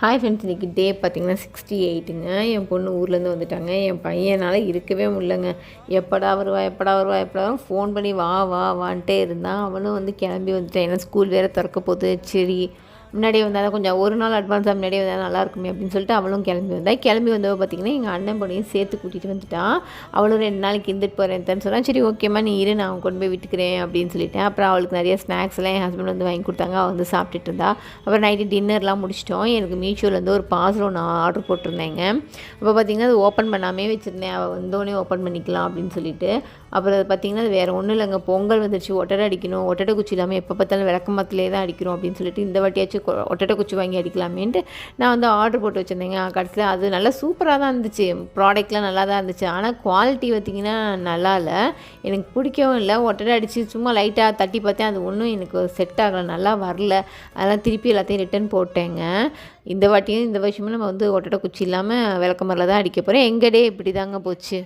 Hi friends, இன்றைக்கி டே பார்த்திங்கன்னா 68ங்க. என் பொண்ணு ஊர்லேருந்து வந்துட்டாங்க. என் பையனால் இருக்கவே முடியலங்க. எப்படா வருவா எப்படா வருவா எப்படா வரும் ஃபோன் பண்ணி வா வா வான்ட்டே இருந்தான். அவனும் வந்து கிளம்பி வந்துட்டான். ஏன்னா ஸ்கூல் வேறு திறக்க போகுது. சரி முன்னாடியே வந்தால் தான் கொஞ்சம் ஒரு நாள் அட்வான்ஸாக முன்னாடியே வந்தால் நல்லாயிருக்குமே அப்படின்னு சொல்லிட்டு அவளும் கிளம்பி வந்தாள். கிளம்பி வந்தவ பார்த்திங்கன்னா எங்கள் அண்ணன் பொண்ணையும் சேர்த்து கூட்டிகிட்டு வந்துட்டான். அவளும் 2 நாளைக்கு இருந்துட்டு போகிறேன் சொன்னால், சரி ஓகேம்மா நீ இரு, நான் கொண்டு போய் விட்டுக்கிறேன் அப்படின்னு சொல்லிட்டேன். அப்புறம் அவளுக்கு நிறைய ஸ்நாக்ஸ்லாம் என் ஹஸ்பண்ட் வந்து வாங்கி கொடுத்தாங்க. அவள் வந்து சாப்பிட்டுட்டு இருந்தா. அப்புறம் நைட்டு டின்னர்லாம் முடிச்சிட்டோம். எனக்கு மீஷோலேருந்து ஒரு பார்சல் ஒன்று ஆர்டர் போட்டிருந்தேங்க. அப்போ பார்த்திங்கன்னா அது ஓப்பன் பண்ணாமே வச்சுருந்தேன். அவள் வந்தோடனே ஓப்பன் பண்ணிக்கலாம் அப்படின்னு சொல்லிட்டு. அப்புறம் அது பார்த்திங்கன்னா அது வேறு ஒன்றும் இல்லைங்க. பொங்கல் வந்துடுச்சு, ஒட்டடை அடிக்கணும். ஒட்டடை குச்சி இல்லாமல் எப்போ பார்த்தாலும் விளக்கமாத்திலே தான் அடிக்கிறோம் அப்படின்னு சொல்லிட்டு இந்த வாட்டியாச்சும் ஒட்டடை குச்சி வாங்கி அடிக்கலாமேன்ட்டு நான் வந்து ஆர்டர் போட்டு வச்சுருந்தேங்க. கடைசியில் அது நல்லா சூப்பராக தான் இருந்துச்சு. ப்ராடக்ட்லாம் நல்லா தான் இருந்துச்சு. ஆனால் குவாலிட்டி பார்த்திங்கன்னா நல்லா இல்லை. எனக்கு பிடிக்கவும் இல்லை. ஒட்டடை அடித்து சும்மா லைட்டாக தட்டி பார்த்தேன். அது ஒன்றும் எனக்கு செட் ஆகலை, நல்லா வரல. அதெல்லாம் திருப்பி எல்லாத்தையும் ரிட்டன் போட்டேங்க. இந்த வாட்டியும் இந்த வருஷமும் நம்ம வந்து ஒட்டடை குச்சி இல்லாமல் விளக்கமாரில் தான் அடிக்க போகிறேன். எங்கள் டே இப்படி தாங்க போச்சு.